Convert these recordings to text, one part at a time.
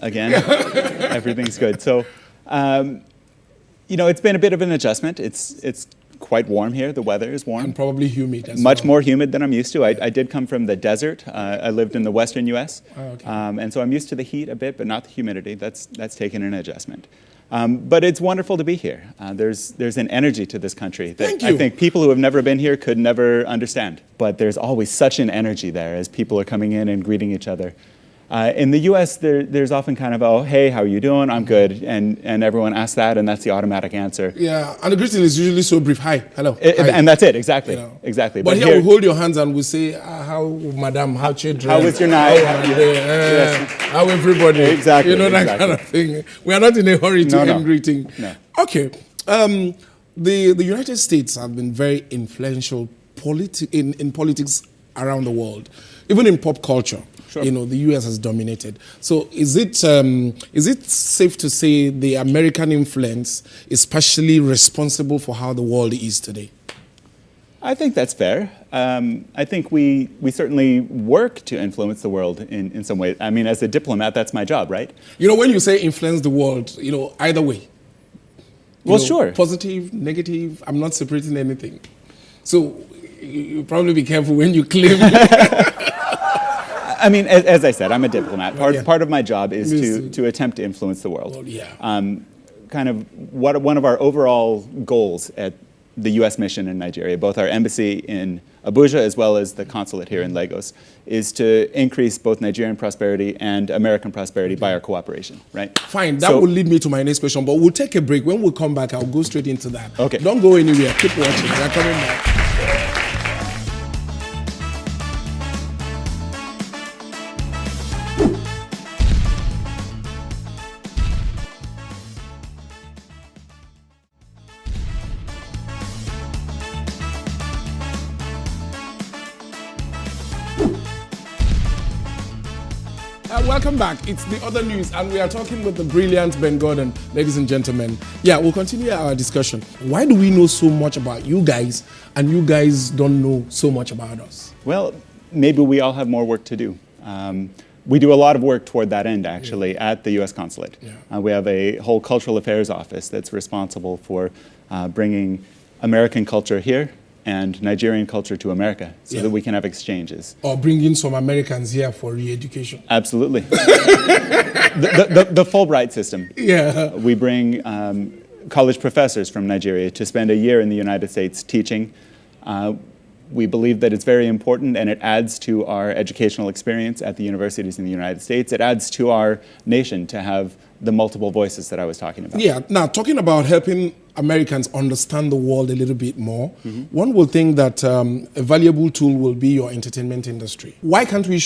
Again, everything's good. So, it's been a bit of an adjustment. It's quite warm here. The weather is warm. And probably humid as Much well. more humid than I'm used to. I did come from the desert. I lived in the western U.S. Oh, okay. And so I'm used to the heat a bit, but not the humidity. That's taken an adjustment. But it's wonderful to be here. There's an energy to this country that I think people who have never been here could never understand. But there's always such an energy there as people are coming in and greeting each other. In the U.S., there's often kind of, oh, hey, how are you doing? I'm good. And everyone asks that, and that's the automatic answer. Yeah, and the greeting is usually so brief. Hi, hello. Hi. And that's it, exactly. Exactly. But here we hold your hands and we say, how, madam, how children? How was your night? How everybody? Exactly. That kind of thing. We are not in a hurry to end greeting. No. Okay. The United States have been very influential in politics around the world, even in pop culture. Sure. The U.S. has dominated. So is it safe to say the American influence is partially responsible for how the world is today? I think that's fair. I think we certainly work to influence the world in some way. I mean, as a diplomat, that's my job, right? When you say influence the world, either way. Well, sure. Positive, negative, I'm not separating anything. So you probably be careful when you claim. I mean, as I said, I'm a diplomat. Part of my job is to attempt to influence the world. Well, yeah. Kind of one of our overall goals at the U.S. mission in Nigeria, both our embassy in Abuja as well as the consulate here in Lagos, is to increase both Nigerian prosperity and American prosperity by our cooperation, right? Fine, that will lead me to my next question, but we'll take a break. When we come back, I'll go straight into that. Okay. Don't go anywhere. Keep watching. We're coming back. Welcome back. It's the other news, and we are talking with the brilliant Ben Gordon, ladies and gentlemen. Yeah, we'll continue our discussion. Why do we know so much about you guys, and you guys don't know so much about us? Well, maybe we all have more work to do. We do a lot of work toward that end, actually, at the U.S. Consulate. Yeah. We have a whole cultural affairs office that's responsible for bringing American culture here and Nigerian culture to America so that we can have exchanges. Or bringing some Americans here for re-education. Absolutely. the Fulbright system. Yeah. We bring college professors from Nigeria to spend a year in the United States teaching. We believe that it's very important, and it adds to our educational experience at the universities in the United States. It adds to our nation to have the multiple voices that I was talking about. Yeah, now talking about helping Americans understand the world a little bit more, one will think that a valuable tool will be your entertainment industry. Why can't we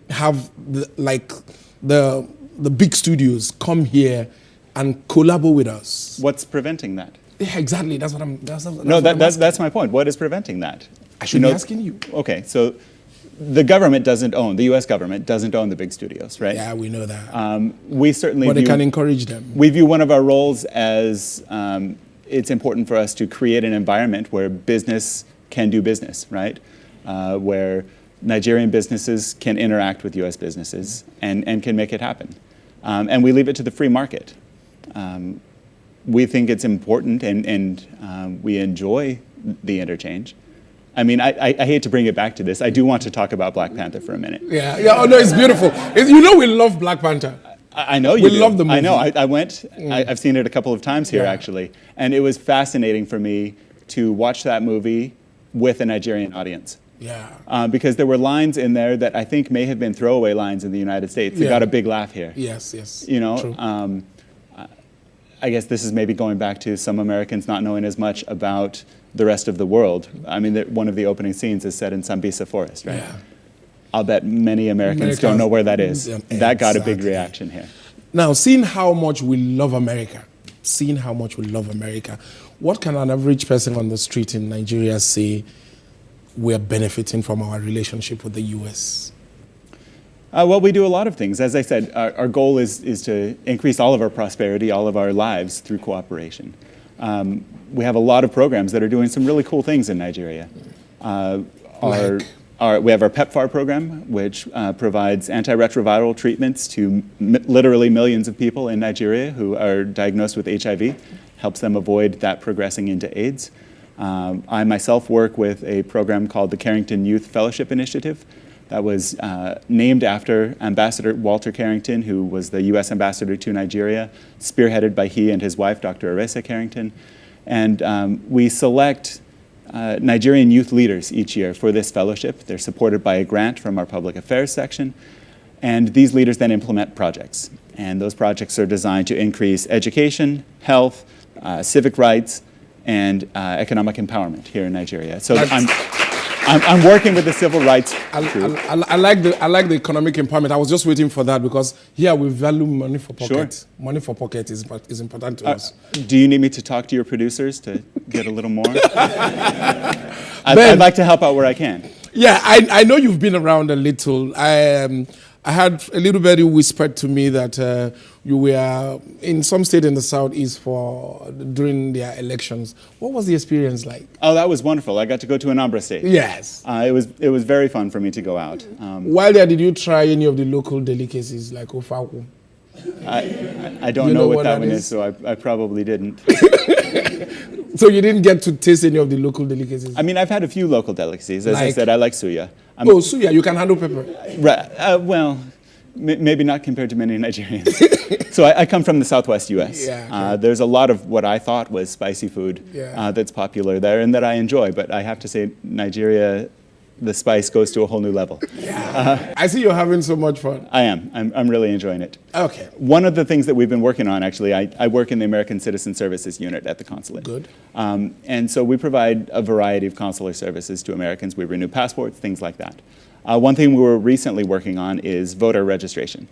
have the big studios come here and collaborate with us? What's preventing that? Yeah, exactly. That's what I'm. That's my point. What is preventing that? I should be asking you. Okay, so the government doesn't own, the U.S. government doesn't own the big studios, right? Yeah, we know that. We certainly But they can encourage them. We view one of our roles as it's important for us to create an environment where business can do business, right? Where Nigerian businesses can interact with U.S. businesses and can make it happen. And we leave it to the free market. We think it's important and we enjoy the interchange. I mean, I hate to bring it back to this. I do want to talk about Black Panther for a minute. Yeah. Oh no, it's beautiful. We love Black Panther. I know you do. We love the movie. I know. I went. I've seen it a couple of times here, actually. And it was fascinating for me to watch that movie with a Nigerian audience. Yeah. Because there were lines in there that I think may have been throwaway lines in the United States. They got a big laugh here. Yes, yes. True. I guess this is maybe going back to some Americans not knowing as much about the rest of the world. I mean, one of the opening scenes is set in Sambisa Forest, right? Yeah. I'll bet many Americans don't know where that is. Yeah, that got a big reaction here. Now, seeing how much we love America, what can an average person on the street in Nigeria say we're benefiting from our relationship with the U.S.? Well, we do a lot of things. As I said, our goal is to increase all of our prosperity, all of our lives through cooperation. We have a lot of programs that are doing some really cool things in Nigeria. We have our PEPFAR program, which provides antiretroviral treatments to literally millions of people in Nigeria who are diagnosed with HIV, helps them avoid that progressing into AIDS. I myself work with a program called the Carrington Youth Fellowship Initiative that was named after Ambassador Walter Carrington, who was the U.S. ambassador to Nigeria, spearheaded by he and his wife, Dr. Aresa Carrington. And we select Nigerian youth leaders each year for this fellowship. They're supported by a grant from our public affairs section. And these leaders then implement projects. And those projects are designed to increase education, health, civic rights, and economic empowerment here in Nigeria. So I'm working with the civil rights group. I like the economic empowerment. I was just waiting for that because here we value money for pocket. Sure. Money for pocket is important to us. Do you need me to talk to your producers to get a little more? I'd like to help out where I can. Yeah, I know you've been around a little. I had a little bit whispered to me that you were in some state in the southeast during their elections. What was the experience like? Oh, that was wonderful. I got to go to Anambra State. Yes. It was very fun for me to go out. While there, did you try any of the local delicacies like ofaku? I don't know what that one is, so I probably didn't. So you didn't get to taste any of the local delicacies? I mean, I've had a few local delicacies. As I said, I like suya. Suya, you can handle pepper? Right. Well, maybe not compared to many Nigerians. So I come from the southwest U.S. Yeah, okay. There's a lot of what I thought was spicy food that's popular there and that I enjoy. But I have to say, Nigeria, the spice goes to a whole new level. Yeah. I see you're having so much fun. I am. I'm really enjoying it. Okay. One of the things that we've been working on, actually, I work in the American Citizen Services Unit at the Consulate. Good. And so we provide a variety of consular services to Americans. We renew passports, things like that. One thing we were recently working on is voter registration.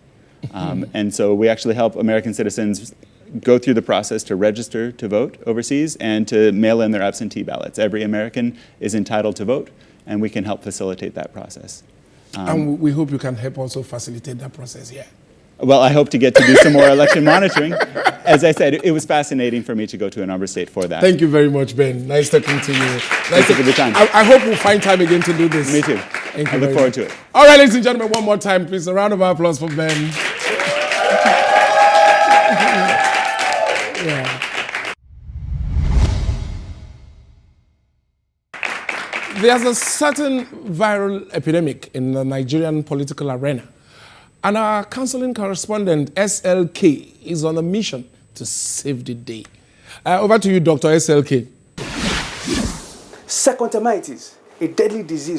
And so we actually help American citizens go through the process to register to vote overseas and to mail in their absentee ballots. Every American is entitled to vote, and we can help facilitate that process. And we hope you can help also facilitate that process, yeah. Well, I hope to get to do some more election monitoring. As I said, it was fascinating for me to go to Anambra State for that. Thank you very much, Ben. Nice talking to you. Nice to be time. I hope we'll find time again to do this. Me too. Thank you. I look forward to it. All right, ladies and gentlemen, one more time, please. A round of applause for Ben. Yeah. There's a certain viral epidemic in the Nigerian political arena. And our counseling correspondent, SLK, is on a mission to save the day. Over to you, Dr. SLK. Secondominitis, a deadly disease